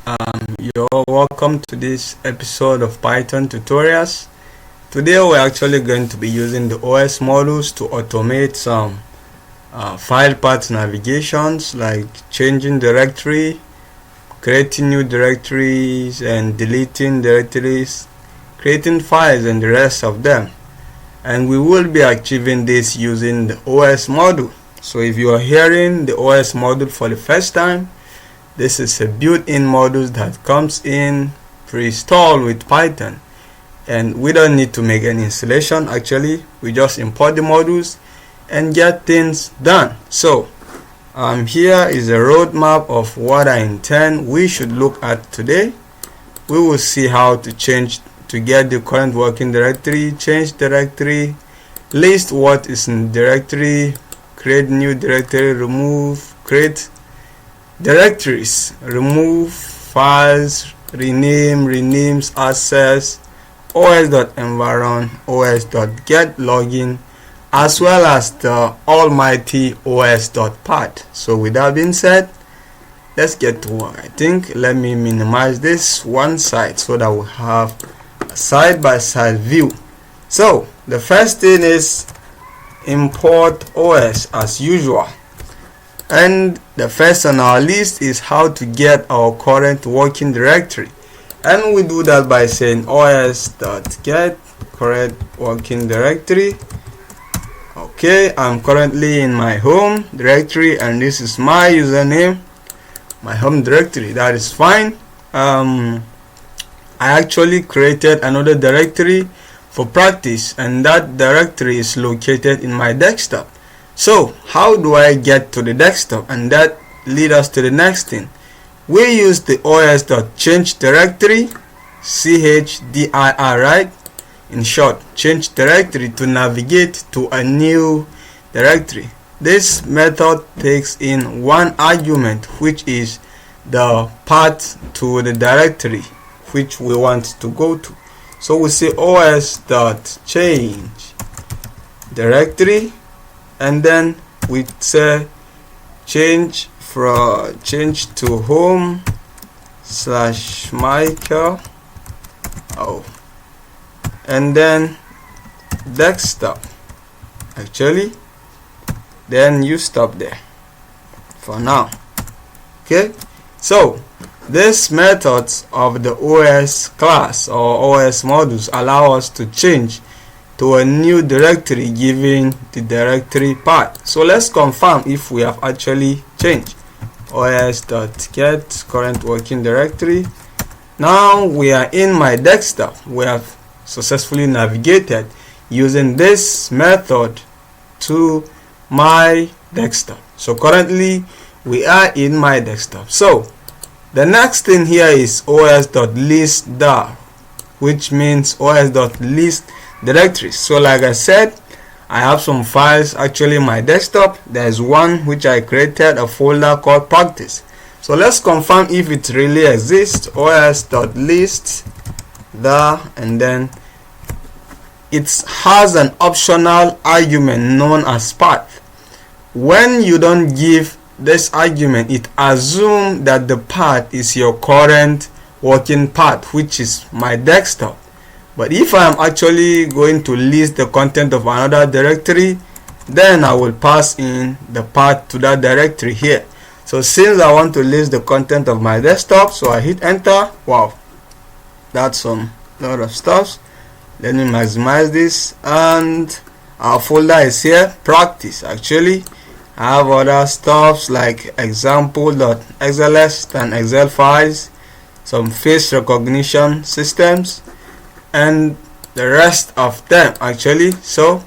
You're welcome to this episode of Python tutorials. Today we're actually going to be using the OS models to automate some file path navigations, like changing directory, creating new directories and deleting directories, creating files and the rest of them. And we will be achieving this using the OS module. So if you are hearing the OS module for the first time, this is a built-in module that comes in pre-installed with Python, and we don't need to make any installation. Actually, we just import the modules and get things done. So here is a roadmap of what I intend we should look at today. We will see how to change to get the current working directory, change directory, list what is in directory, create new directory, remove, create directories, remove files, rename, renames, access, os.environ, os.get login, as well as the almighty os.path. So with that being said, let's get to work. I think let me minimize this one side so that we have a side-by-side view. So the first thing is import os as usual. And the first on our list is how to get our current working directory, and we do that by saying os.get current working directory. Okay, I'm currently in my home directory and this is my username, my home directory. That is fine. I actually created another directory for practice, and that directory is located in my desktop. So how do I get to the desktop? And that leads us to the next thing. We use the os.change directory, chddir, right? In short, change directory, to navigate to a new directory. This method takes in one argument, which is the path to the directory which we want to go to. So we say os.change directory, and then we say change to home / Michael, and then desktop. Actually, then you stop there for now. Okay, so these methods of the OS class or OS modules allow us to change to a new directory given the directory path. So let's confirm if we have actually changed. os.get current working directory. Now we are in my desktop. We have successfully navigated using this method to my desktop. So currently we are in my desktop. So the next thing here is os.list dar, which means os.list directories. So like I said, I have some files actually in my desktop. There's one which I created, a folder called practice. So let's confirm if it really exists. os.list there, and then it has an optional argument known as path. When you don't give this argument, it assumes that the path is your current working path, which is my desktop. But if I am actually going to list the content of another directory, then I will pass in the path to that directory here. So since I want to list the content of my desktop, so I hit enter. Wow, that's a lot of stuff. Let me maximize this, and our folder is here, practice. Actually, I have other stuffs like example.xls and Excel files, some face recognition systems, and the rest of them actually. So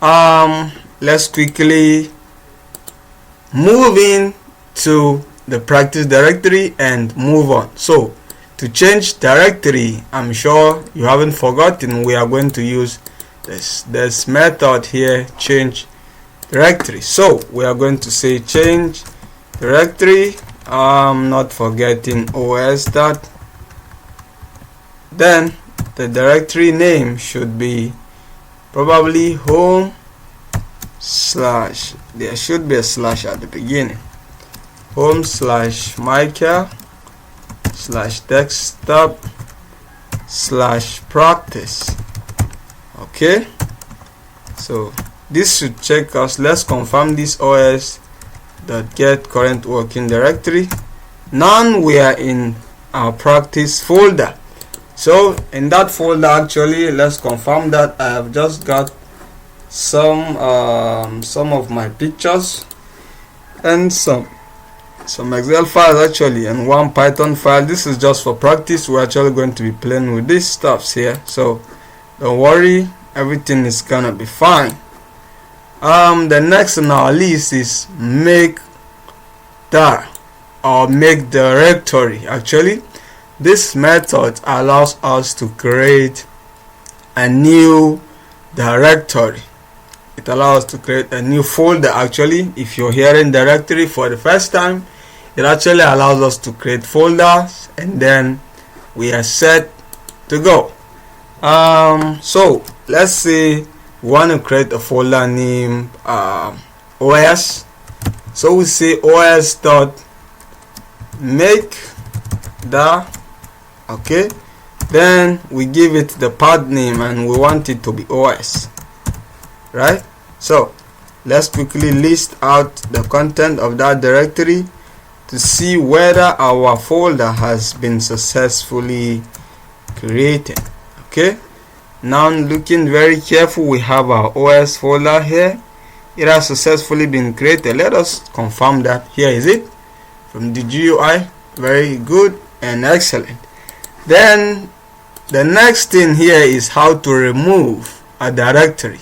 let's quickly move in to the practice directory and move on. So to change directory, I'm sure you haven't forgotten, we are going to use this method here, change directory. So we are going to say change directory, not forgetting os dot, then the directory name should be probably home / there should be a slash at the beginning, home / Michael slash desktop slash practice. Okay, so this should check us. Let's confirm this os.get current working directory. Now we are in our practice folder. So in that folder, actually, let's confirm that I have just got some of my pictures and some Excel files actually, and one Python file. This is just for practice. We're actually going to be playing with these stuffs here, so don't worry, everything is gonna be fine. The next on our list is make dir or make directory. Actually, this method allows us to create a new directory. It allows us to create a new folder. Actually, if you're hearing directory for the first time, it actually allows us to create folders, and then we are set to go. So let's say we want to create a folder named OS. So we say os dot make the, okay, then we give it the path name and we want it to be OS, right? So let's quickly list out the content of that directory to see whether our folder has been successfully created. Okay, now looking very careful, we have our OS folder here. It has successfully been created. Let us confirm that. Here is it from the GUI. Very good and excellent. Then the next thing here is how to remove a directory,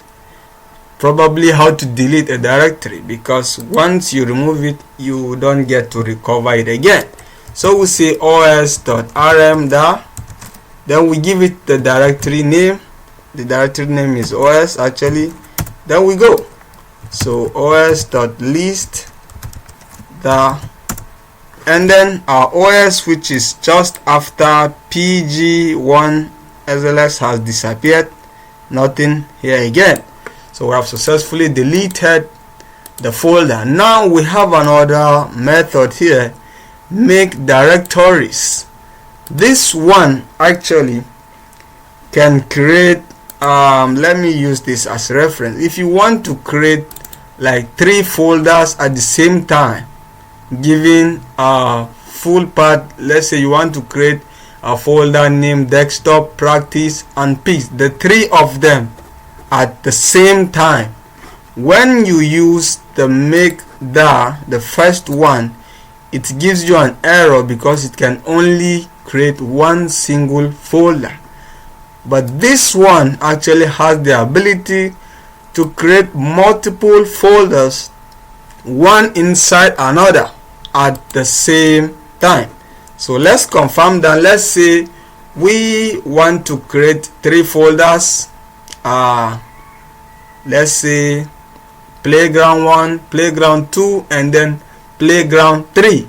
probably how to delete a directory, because once you remove it, you don't get to recover it again. So we say os.rm dar, then we give it the directory name. The directory name is os actually. Then we go, so os.list dar, and then our OS, which is just after pg1 SLS, has disappeared. Nothing here again. So we have successfully deleted the folder. Now we have another method here, make directories. This one actually can create, let me use this as reference. If you want to create like 3 folders at the same time, giving a full path, let's say you want to create a folder named desktop, practice and peace, the 3 of them at the same time. When you use the make dir, the first one, it gives you an error because it can only create one single folder. But this one actually has the ability to create multiple folders, one inside another at the same time. So let's confirm that. Let's say we want to create 3 folders. Let's say playground 1, playground 2, and then playground 3.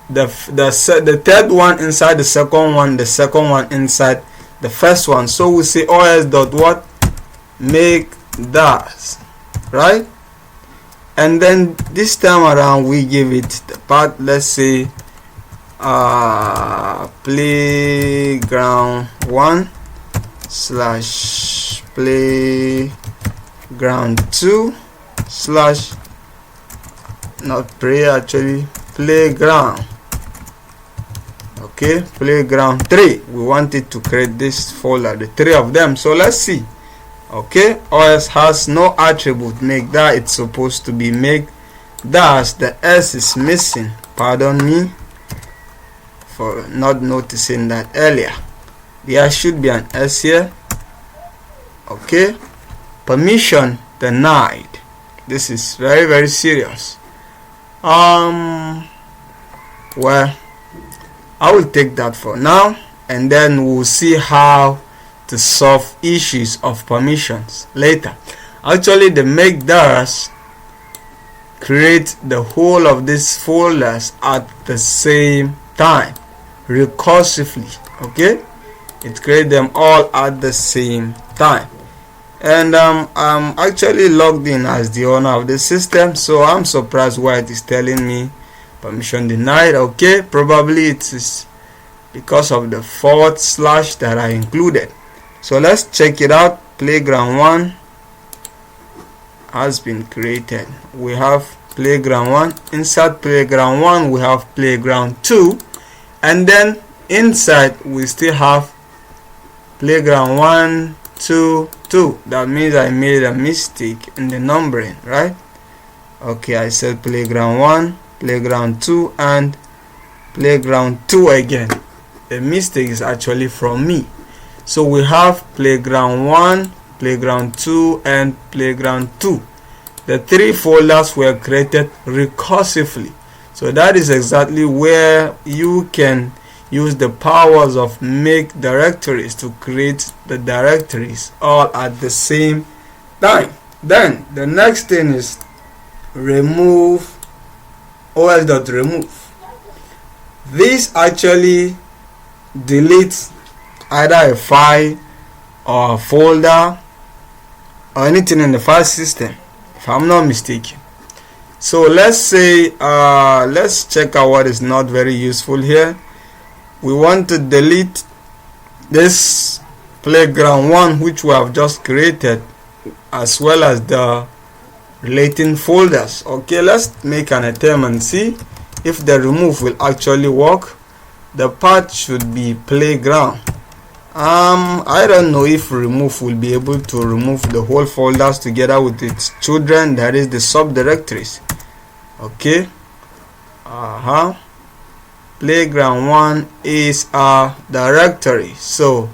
The third one inside the second one, the second one inside the first one. So we say os.what make that, right? And then this time around we give it the path. Let's say playground 1 slash playground 2 slash, not play actually, playground, okay, playground 3. We wanted to create this folder, the 3 of them. So let's see. Okay, OS has no attribute make that. It's supposed to be make dash. The S is missing, pardon me for not noticing that earlier. There should be an S here. Okay, permission denied. This is very, very serious. Well, I will take that for now, and then we'll see how to solve issues of permissions later. Actually, the make dars create the whole of these folders at the same time, recursively. Okay, it creates them all at the same time. And I'm actually logged in as the owner of the system, so I'm surprised why it is telling me permission denied. Okay, probably it is because of the / that I included. So let's check it out. Playground 1 has been created. We have playground 1. Inside playground 1 we have playground 2, and then inside we still have playground 1, 2, 2. That means I made a mistake in the numbering, right? Okay, I said playground 1, playground 2, and playground 2 again. The mistake is actually from me. So we have playground 1, playground 2, and playground 2. The 3 folders were created recursively. So that is exactly where you can use the powers of make directories to create the directories all at the same time. Then the next thing is remove os.remove. This actually deletes either a file or a folder or anything in the file system, if I'm not mistaken. So let's say let's check out what is not very useful here. We want to delete this playground 1 which we have just created, as well as the relating folders. Okay, let's make an attempt and see if the remove will actually work. The path should be playground. I don't know if remove will be able to remove the whole folders together with its children, that is the subdirectories. Okay, playground 1 is a directory, so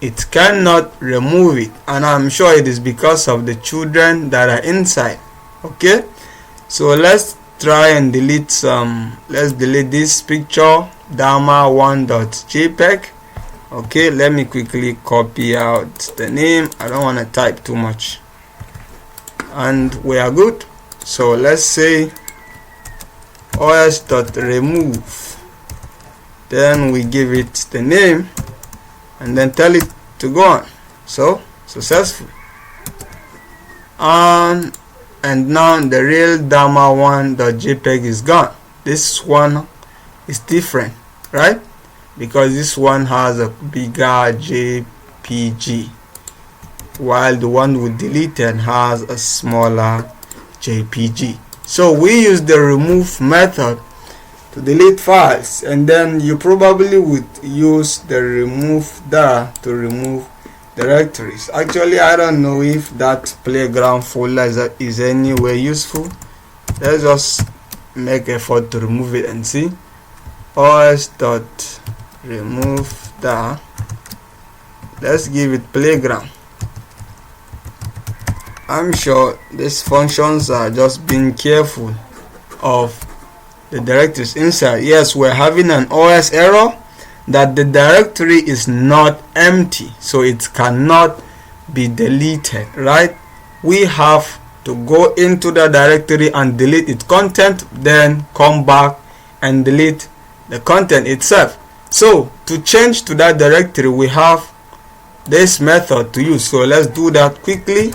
it cannot remove it, and I'm sure it is because of the children that are inside. Okay, so let's try and delete some. Let's delete this picture, dama1.jpg. Okay, let me quickly copy out the name. I don't want to type too much, and we are good. So let's say os.remove, then we give it the name and then tell it to go on. So successful. And now the real dama1.jpg is gone. This one is different, right? Because this one has a bigger JPG, while the one we deleted has a smaller JPG. So we use the remove method to delete files, and then you probably would use the remove there to remove directories. Actually, I don't know if that playground folder is anywhere useful. Let's just make effort to remove it and see. os.remove there. Let's give it playground. I'm sure these functions are just being careful of the directories inside. Yes, we're having an OS error that the directory is not empty, so it cannot be deleted, right? We have to go into the directory and delete its content, then come back and delete the content itself. So to change to that directory, we have this method to use. So let's do that quickly.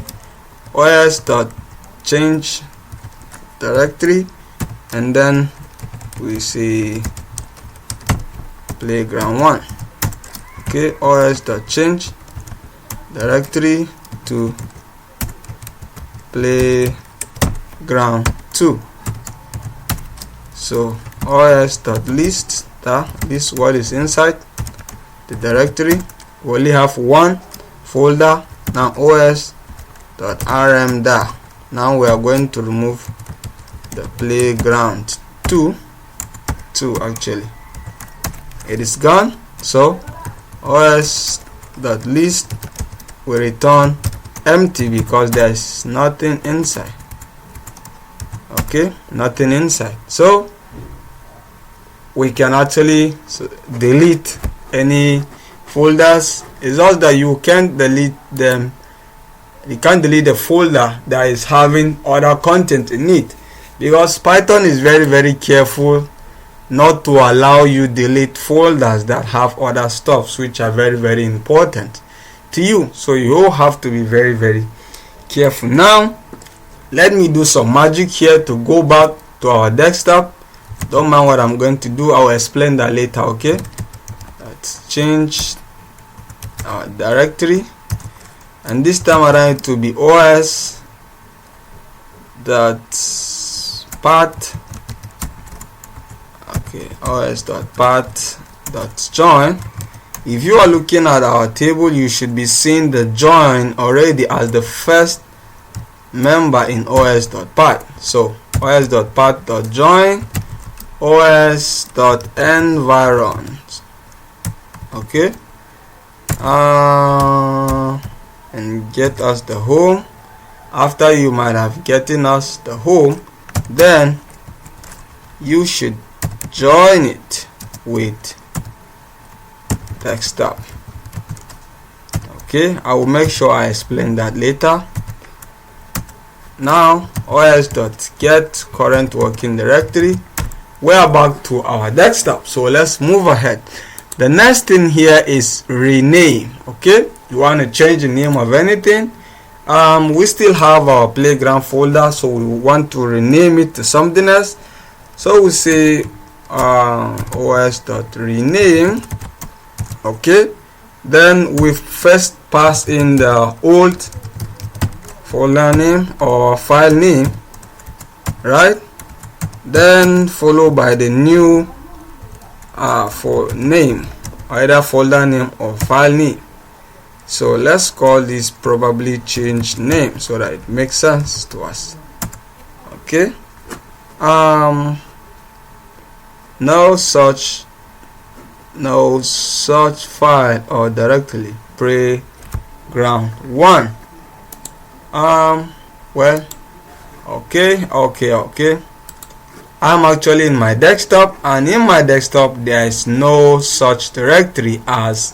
os.change directory, and then we say playground 1. Okay, os.change directory to playground 2. So os.list, this is what is inside the directory. We only have one folder. Now os.rm there. Now we are going to remove the playground 2 actually. It is gone. So os.list will return empty because there is nothing inside. Okay, nothing inside. So we can actually delete any folders. It's just that you can't delete them. You can't delete the folder that is having other content in it, because Python is very, very careful not to allow you delete folders that have other stuffs which are very, very important to you. So you have to be very, very careful. Now let me do some magic here to go back to our desktop. Don't mind what I'm going to do. I'll explain that later. Okay, change our directory, and this time around it will be os dot path. Okay, os dot path dot join. If you are looking at our table, you should be seeing the join already as the first member in os.path. So os.path.join os.environs. Okay, and get us the home. After you might have gotten us the home, then you should join it with desktop. Okay, I will make sure I explain that later. Now os.get current working directory. We are back to our desktop, so let's move ahead. The next thing here is rename. Okay, you want to change the name of anything. We still have our playground folder, so we want to rename it to something else. So we say os.rename. Okay, then we first pass in the old folder name or file name, right? Then followed by the new for name, either folder name or file name. So let's call this probably change name so that it makes sense to us. Okay, no such file or directly playground1. Well, okay, I'm actually in my desktop, and in my desktop there is no such directory as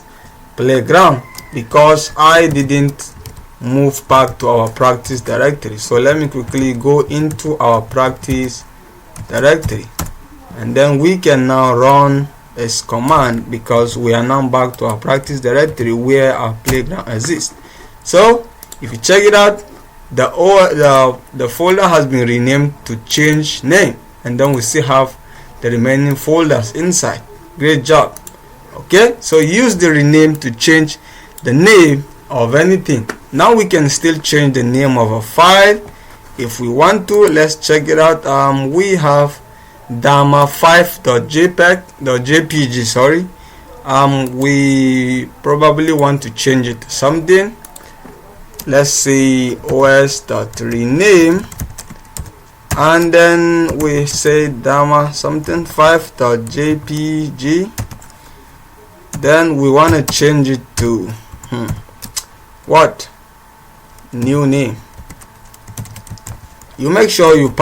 playground because I didn't move back to our practice directory. So let me quickly go into our practice directory, and then we can now run this command because we are now back to our practice directory where our playground exists. So if you check it out, the folder has been renamed to change name, and then we still have the remaining folders inside. Great job. Okay, so use the rename to change the name of anything. Now we can still change the name of a file if we want to. Let's check it out. We have dama5.jpg, sorry. We probably want to change it to something. Let's say os.rename, and then we say dama something 5.jpg. Then we want to change it to what? New name. You make sure you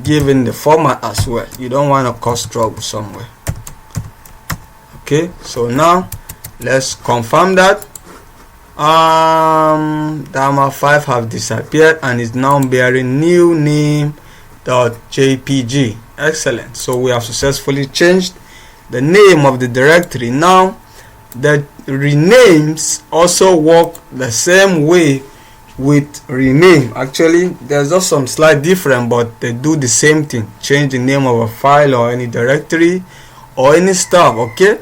give in the format as well. You don't want to cause trouble somewhere. Okay, so now let's confirm that dama5 have disappeared and is now bearing new name.jpg. Excellent. So we have successfully changed the name of the directory. Now the renames also work the same way with rename. Actually, there's just some slight difference, but they do the same thing. Change the name of a file or any directory or any stuff. Okay,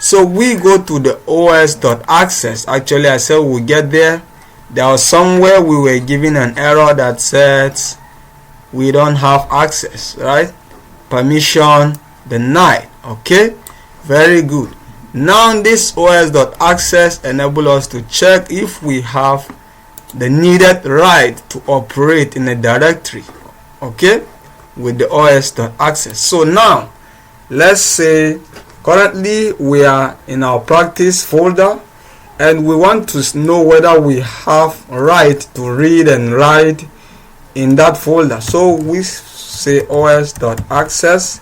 so we go to the os.access. Actually, I said we'll get there. There was somewhere we were given an error that says we don't have access, right? Permission denied. Okay, very good. Now this os.access enable us to check if we have the needed right to operate in a directory, okay, with the os.access. So now let's say currently we are in our practice folder and we want to know whether we have right to read and write in that folder. So we say os.access,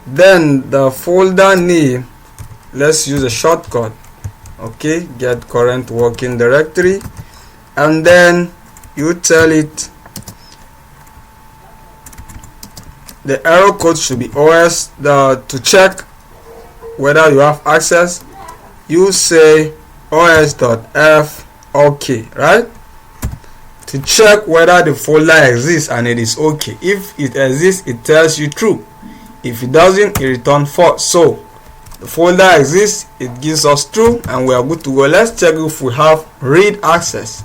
then the folder name, let's use a shortcut, okay, get current working directory, and then you tell it the error code should be to check whether you have access. You say os.f, okay, right, to check whether the folder exists, and it is okay. If it exists, it tells you true. If it doesn't, it returns false. So the folder exists, it gives us true, and we are good to go. Let's check if we have read access.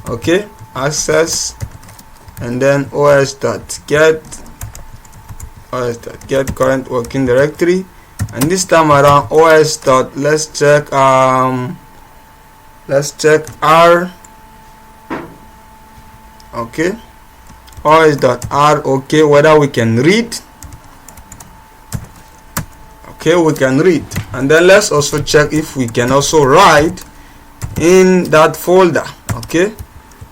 Okay, access, and then os.get current working directory, and this time around let's check r. Okay, os.r. okay, whether we can read. Okay, we can read, and then let's also check if we can also write in that folder. Okay,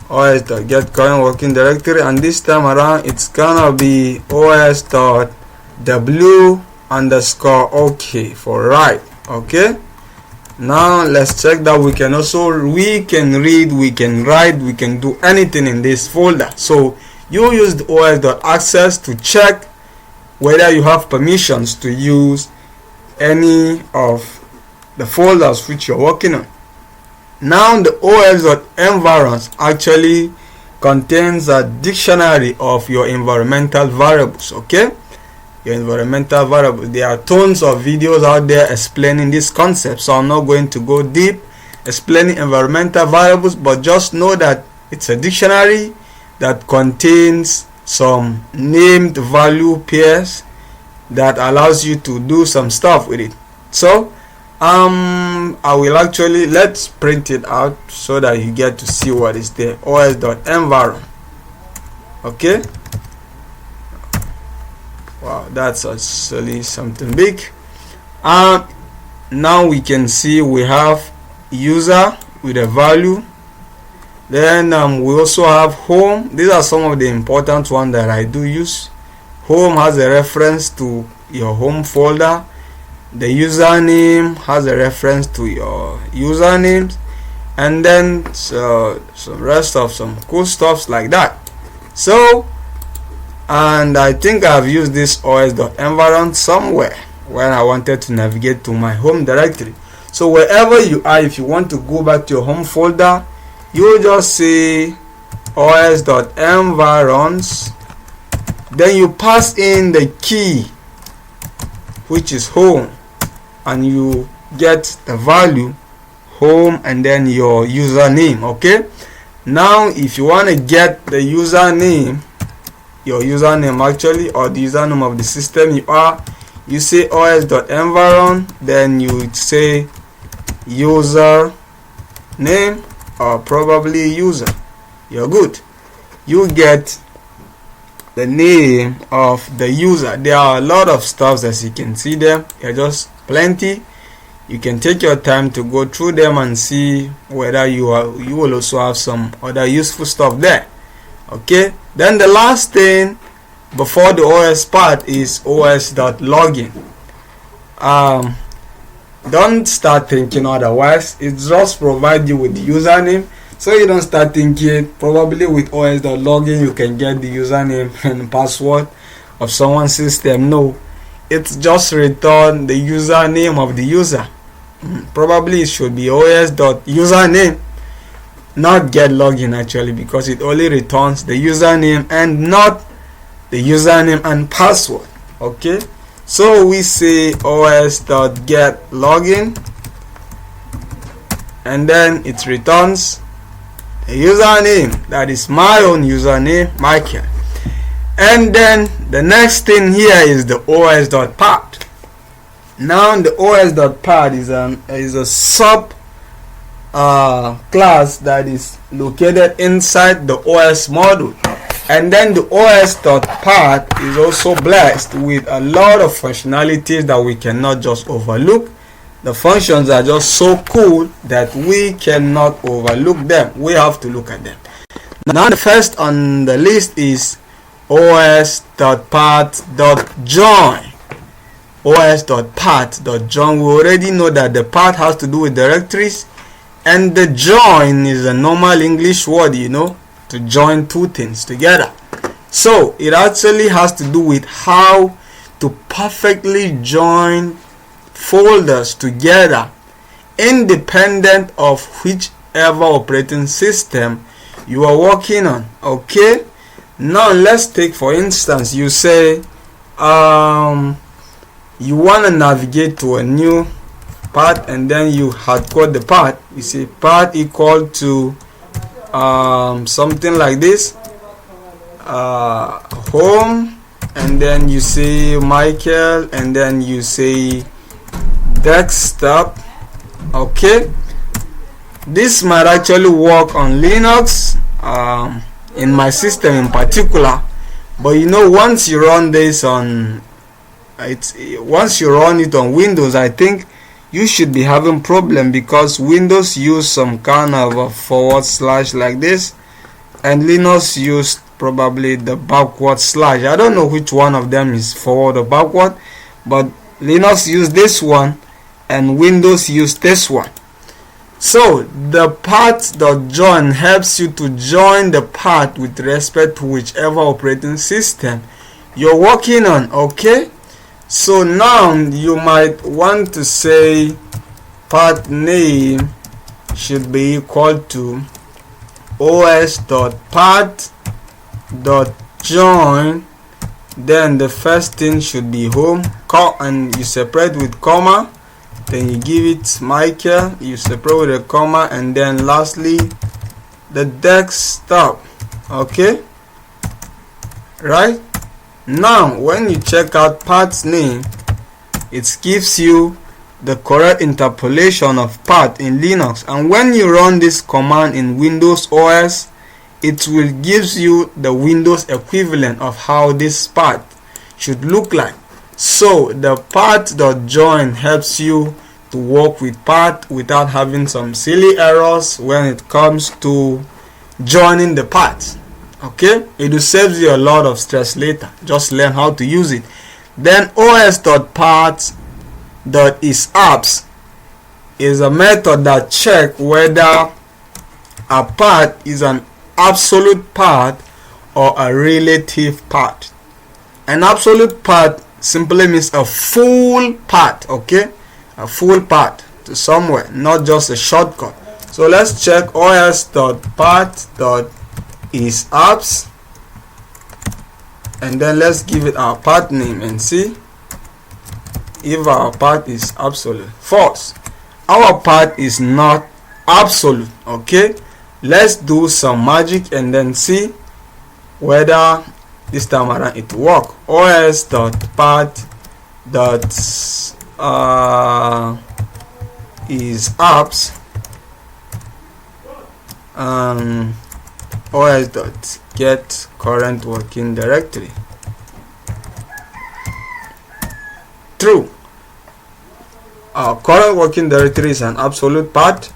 os.get current working directory, and this time around it's gonna be os.w_ok for write. Okay, now let's check that we can read, we can write, we can do anything in this folder. So you use the os.access to check whether you have permissions to use any of the folders which you're working on. Now the os.environs actually contains a dictionary of your environmental variables. Okay, your environmental variables. There are tons of videos out there explaining this concept, so I'm not going to go deep explaining environmental variables, but just know that it's a dictionary that contains some named value pairs that allows you to do some stuff with it. So I will actually, let's print it out so that you get to see what is there. os.environ. Okay, wow, that's actually something big. Now we can see we have user with a value, then we also have home. These are some of the important ones that I do use. Home has a reference to your home folder. The username has a reference to your usernames, and then some rest of some cool stuffs like that. So, and I think I've used this os.environ somewhere when I wanted to navigate to my home directory. So wherever you are, if you want to go back to your home folder, you just say os.environs, then you pass in the key which is home, and you get the value home and then your username. Okay, now if you want to get the username, your username actually, or the username of the system you say os.environ, then you would say user name or probably user. You're good. You get the name of the user. There are a lot of stuff, as you can see them. There are just plenty. You can take your time to go through them and see whether you will also have some other useful stuff there. Okay, then the last thing before the os part is os.login. Don't start thinking otherwise. It just provides you with the username, so you don't start thinking probably with os.login you can get the username and password of someone's system. No, it's just return the username of the user. Probably it should be os.username, not get login actually, because it only returns the username and not the username and password. Okay, so we say os.get login, and then it returns a username, that is my own username, Michael. And then the next thing here is the os.path. Now the os.path is a sub class that is located inside the os module, and then the os.path is also blessed with a lot of functionalities that we cannot just overlook. The functions are just so cool that we cannot overlook them. We have to look at them. Now the first on the list is os.path.join. os.path.join. We already know that the path has to do with directories, and the join is a normal English word, to join two things together. So it actually has to do with how to perfectly join folders together independent of whichever operating system you are working on. Okay, now let's take, for instance, you say you want to navigate to a new path, and then you hardcode the path. You say path equal to something like this, home, and then you say Michael, and then you say desktop. Okay, this might actually work on Linux, in my system in particular, but you know, once you run this on once you run it on Windows, I think you should be having problem, because Windows use some kind of a forward slash like this, and Linux used probably the backward slash. I don't know which one of them is forward or backward, but Linux use this one and Windows use this one. So the path.join helps you to join the path with respect to whichever operating system you're working on. Okay, so now you might want to say path name should be equal to os.path.join, then the first thing should be home, and you separate with comma, then you give it Michael, you separate with a comma, and then lastly the desktop. Okay, right now when you check out path's name, it gives you the correct interpolation of path in Linux, and when you run this command in Windows OS, it will gives you the Windows equivalent of how this path should look like. So the path.join helps you to work with path without having some silly errors when it comes to joining the path. Okay, it will save you a lot of stress later. Just learn how to use it. Then os.path.isApps is a method that check whether a path is an absolute path or a relative path. An absolute path simply means a full path. Okay, a full path to somewhere, not just a shortcut. So let's check os.path.isApps, and then let's give it our path name and see if our path is absolute. False. Our path is not absolute. Okay, let's do some magic and then see whether this time around it work. os.path.isApps os.get current working directory. True. Our current working directory is an absolute path.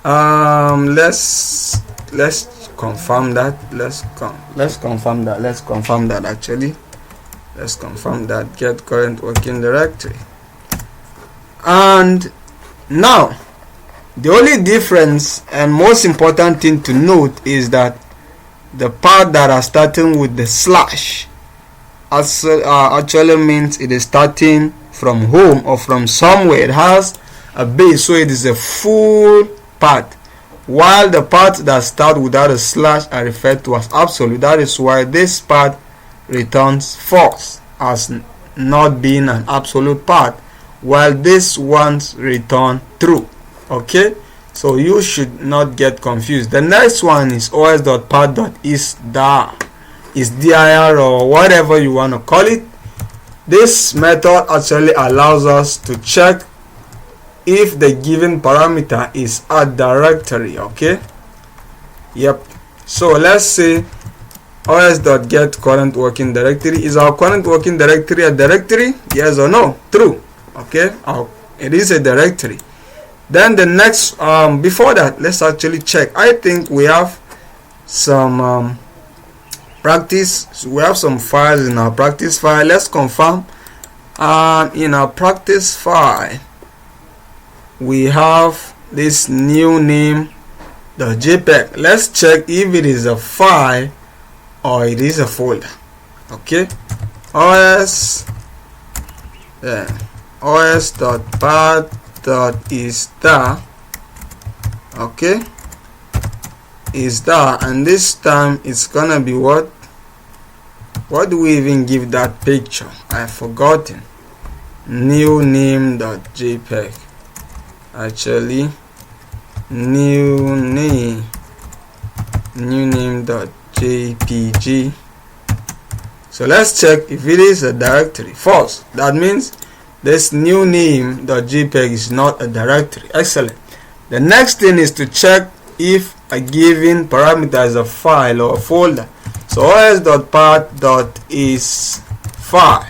Let's confirm that. Let's confirm that actually. Let's confirm that get current working directory. And now the only difference and most important thing to note is that the path that are starting with the slash actually means it is starting from home or from somewhere. It has a base, so it is a full path, while the paths that start without a slash are referred to as absolute. That is why this path returns false as not being an absolute path, while this ones return true. Okay, so you should not get confused. The next one is os.path.isdir or whatever you want to call it. This method actually allows us to check if the given parameter is a directory. Okay, yep. So let's say os.get current working directory. Is our current working directory a directory? Yes or no? True. Okay, it is a directory. Then the next before that, let's actually check. I think we have some practice. So we have some files in our practice file. Let's confirm. In our practice file we have this new name, the JPEG. Let's check if it is a file or it is a folder. Okay, os.path.istar. okay, is that, and this time it's gonna be what do we even give that picture? I've forgotten. new name.jpg. Actually, new name.jpg. So let's check if it is a directory. False. That means this new name.jpg is not a directory. Excellent. The next thing is to check if a given parameter is a file or a folder. So os.path is file.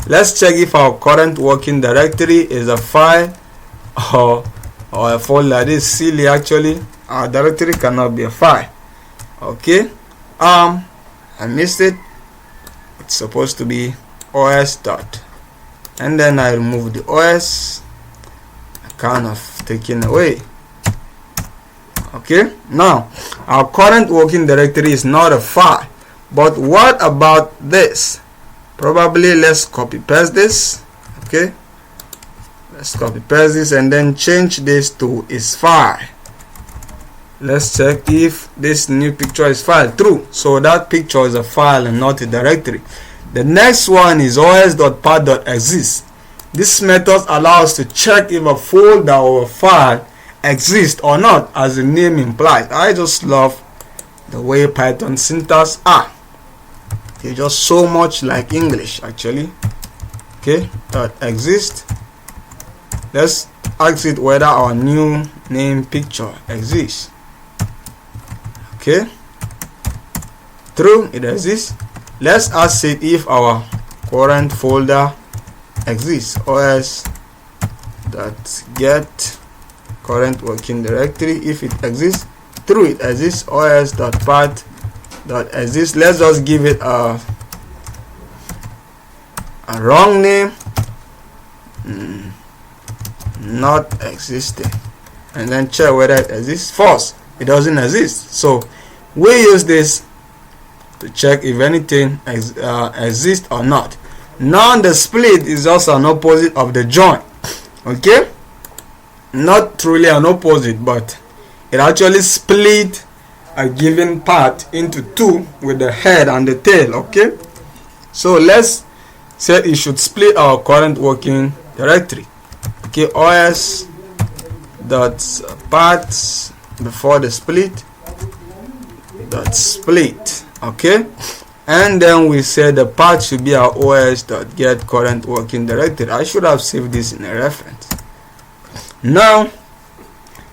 Let's check if our current working directory is a file or a folder. This is silly actually. Our directory cannot be a file. Okay. I missed it. It's supposed to be os dot, and then I remove the os. I kind of taken away. Okay, now our current working directory is not a file, but what about this? Probably let's copy paste this. Okay, let's copy paste this and then change this to is file. Let's check if this new picture is file. True, so that picture is a file and not a directory. The next one is os.path.exist. This method allows us to check if a folder or a file exists or not, as the name implies. I just love the way Python syntax are. It's just so much like English actually. Okay, .exist. Let's ask it whether our new name picture exists. Okay, true, it exists. Let's ask it if our current folder exists. os.get current working directory. If it exists, true, it exists. os.path.exist. Let's just give it a wrong name, not existing, and then check whether it exists. False, it doesn't exist. So we use this to check if anything exists or not. Now the split is also an opposite of the join. Okay, not truly an opposite, but it actually split a given part into two with the head and the tail. Okay, so let's say it should split our current working directory. Okay, os.paths before the split split. Okay, and then we said the path should be our os.get current working directory. I should have saved this in a reference. Now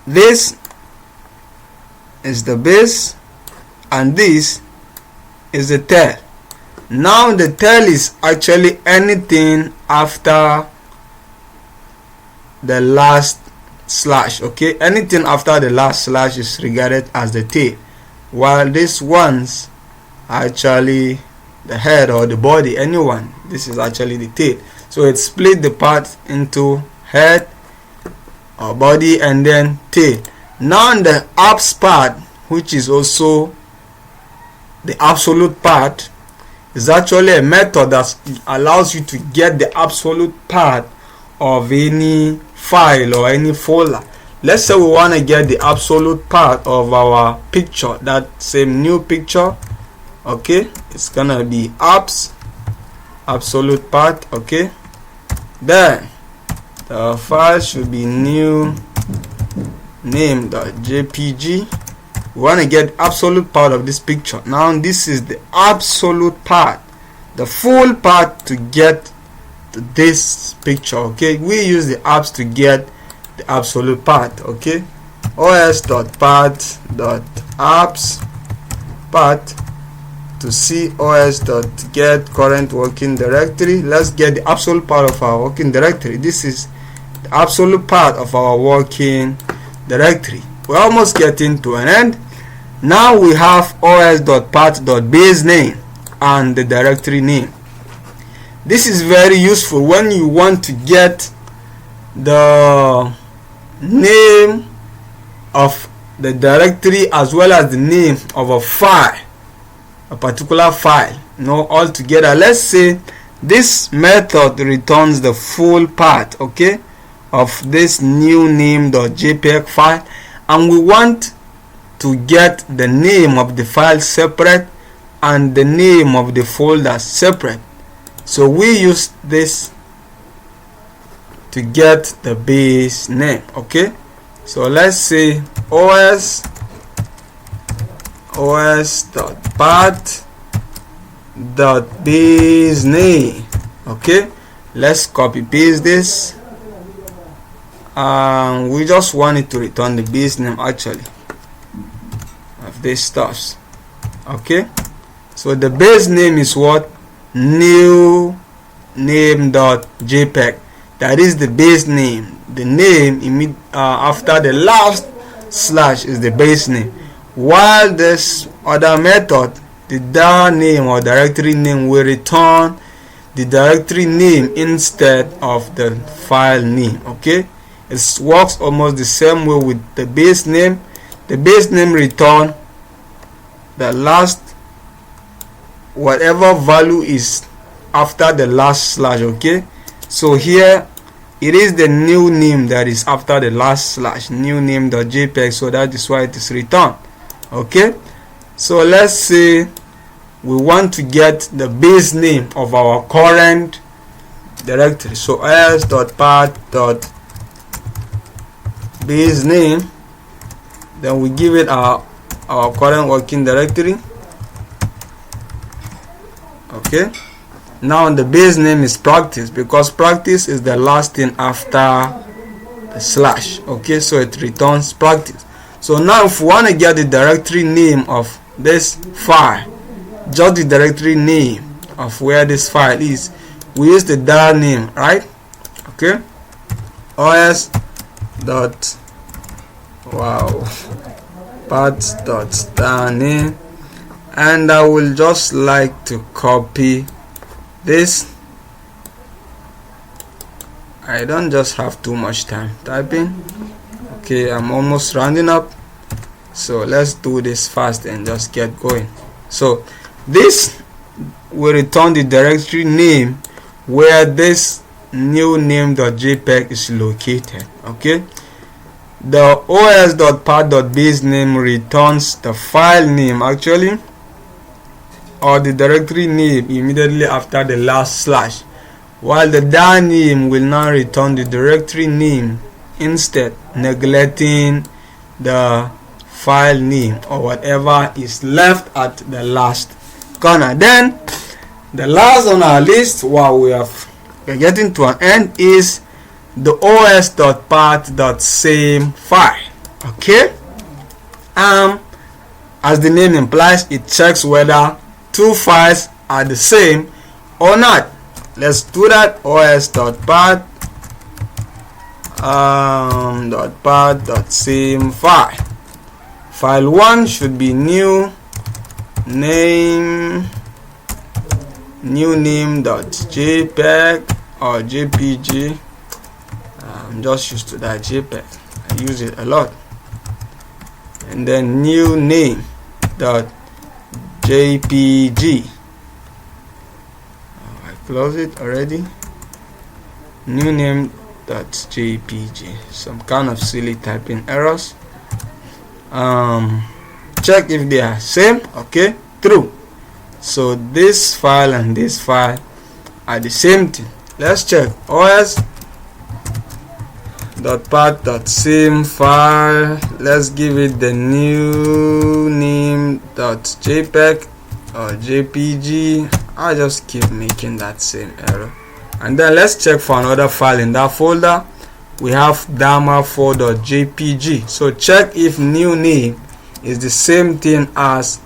this is the base and this is the tail. Now the tail is actually anything after the last slash. Okay, anything after the last slash is regarded as the tail, while these ones are actually the head or the body. Anyone, this is actually the tail. So it split the part into head or body and then tail. Now the abs part, which is also the absolute part, is actually a method that allows you to get the absolute part of any file or any folder. Let's say we want to get the absolute part of our picture, that same new picture. Okay, it's gonna be absolute part. Okay, then the file should be new name.jpg. We want to get absolute part of this picture. Now this is the absolute part, the full part to get to this picture. Okay, we use the abs to get the absolute part. Okay, os.path.abs part to see os.get current working directory. Let's get the absolute part of our working directory. This is the absolute part of our working directory. We're almost getting to an end. Now we have os.path.base name and the directory name. This is very useful when you want to get the name of the directory as well as the name of a file, a particular file, all together. Let's say this method returns the full part, okay, of this new name.jpg file, and we want to get the name of the file separate and the name of the folder separate. So we use this to get the base name. Okay, so let's say os.path.base name. Okay, let's copy paste this. We just want it to return the base name actually of this stuffs. Okay, so the base name is what? New name.jpg. that is the base name. The name after the last slash is the base name, while this other method, the dir name or directory name, will return the directory name instead of the file name. Okay, it works almost the same way with the base name. The base name return the last whatever value is after the last slash. Okay, so here it is the new name that is after the last slash, new name.jpg, so that is why it is returned. Okay, so let's say we want to get the base name of our current directory. So os.path.base name, then we give it our current working directory. Okay, now the base name is practice, because practice is the last thing after the slash. Okay, so it returns practice. So now if we want to get the directory name of this file, just the directory name of where this file is, we use the dir name, right? Okay, path.dir name, and I will just like to copy this. I don't just have too much time typing. Okay, I'm almost rounding up, so let's do this fast and just get going. So this will return the directory name where this new name.jpg is located. Okay, the os.path.base name returns the file name actually, or the directory name immediately after the last slash, while the dir name will now return the directory name instead, neglecting the file name or whatever is left at the last corner. Then the last on our list, while we're getting to an end, is the os.path.same file. Okay, as the name implies, it checks whether two files are the same or not. Let's do that. os.path.same file. File 1 should be new name.jpg or jpg. I'm just used to that JPEG. I use it a lot. And then new name.jpg. I close it already. New name.jpg. Some kind of silly typing errors. Check if they are same. Okay, true. So this file and this file are the same thing. Let's check. os.path.same file. Let's give it the new name.jpg or jpg. I just keep making that same error. And then let's check for another file in that folder. We have dama4.jpg. So check if new name is the same thing as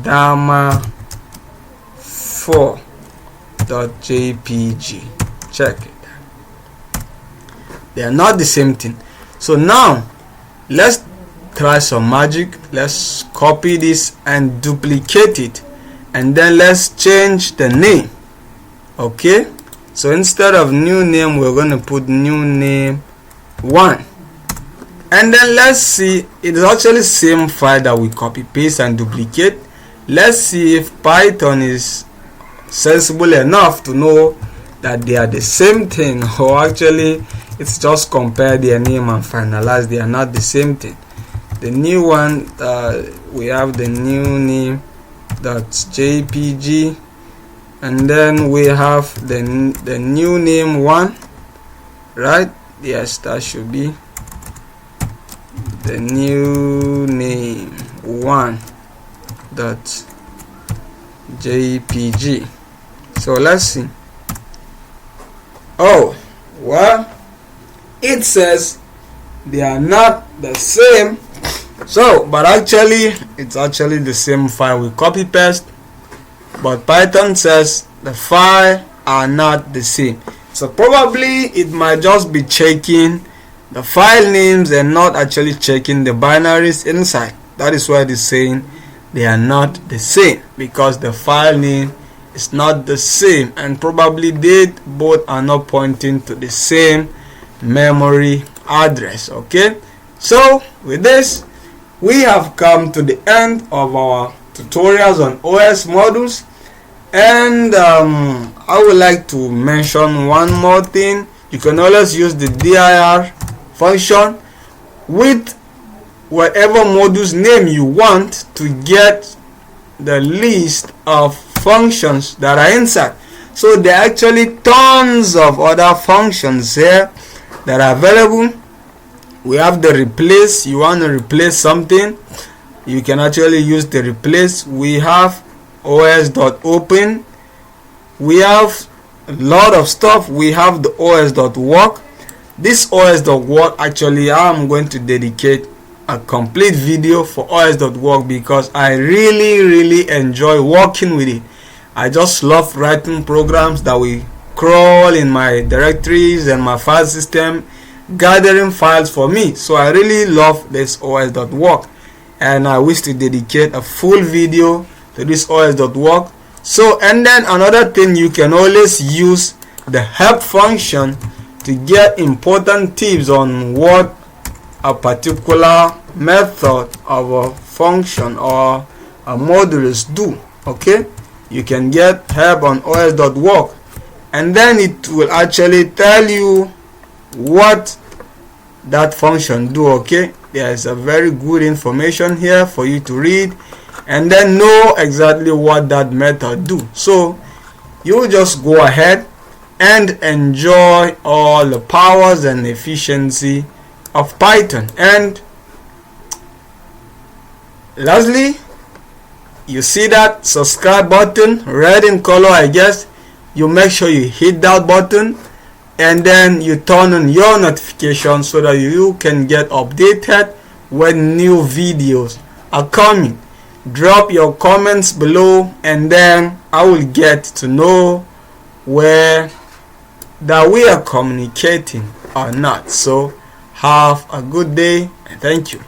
dama4.jpg. check it. They are not the same thing. So now let's try some magic. Let's copy this and duplicate it, and then let's change the name. Okay, so instead of new name, we're going to put new name 1, and then let's see. It is actually the same file that we copy paste and duplicate. Let's see if Python is sensible enough to know that they are the same thing, or actually it's just compare their name and finalize they are not the same thing. The new one, we have the new name.jpg, and then we have the new name 1, right? Yes, that should be the new name 1.jpg. So let's see. Oh, well, it says they are not the same. So, but actually, it's actually the same file. We copy paste, but Python says the file are not the same. So probably it might just be checking the file names and not actually checking the binaries inside. That is why it is saying they are not the same, because the file name is not the same, and probably they both are not pointing to the same memory address. Okay, so with this we have come to the end of our tutorials on OS modules, and I would like to mention one more thing. You can always use the dir function with whatever modules name you want to get the list of functions that are inside. So there are actually tons of other functions here that are available. We have the replace. You want to replace something, you can actually use the replace. We have os.open. We have a lot of stuff. We have the os.work. This os.work, actually I'm going to dedicate a complete video for os.work because I really enjoy working with it. I just love writing programs that will crawl in my directories and my file system, gathering files for me. So I really love this os.work, and I wish to dedicate a full video to this os.work. So, and then another thing, you can always use the help function to get important tips on what a particular method of a function or a modules do. Okay, you can get help on os.work, and then it will actually tell you what that function do. Okay, there is a very good information here for you to read and then know exactly what that method do. So you just go ahead and enjoy all the powers and efficiency of Python. And lastly, you see that subscribe button, red in color, I guess. You make sure you hit that button, and then you turn on your notifications so that you can get updated when new videos are coming. Drop your comments below, and then I will get to know where that we are communicating or not. So have a good day, and thank you.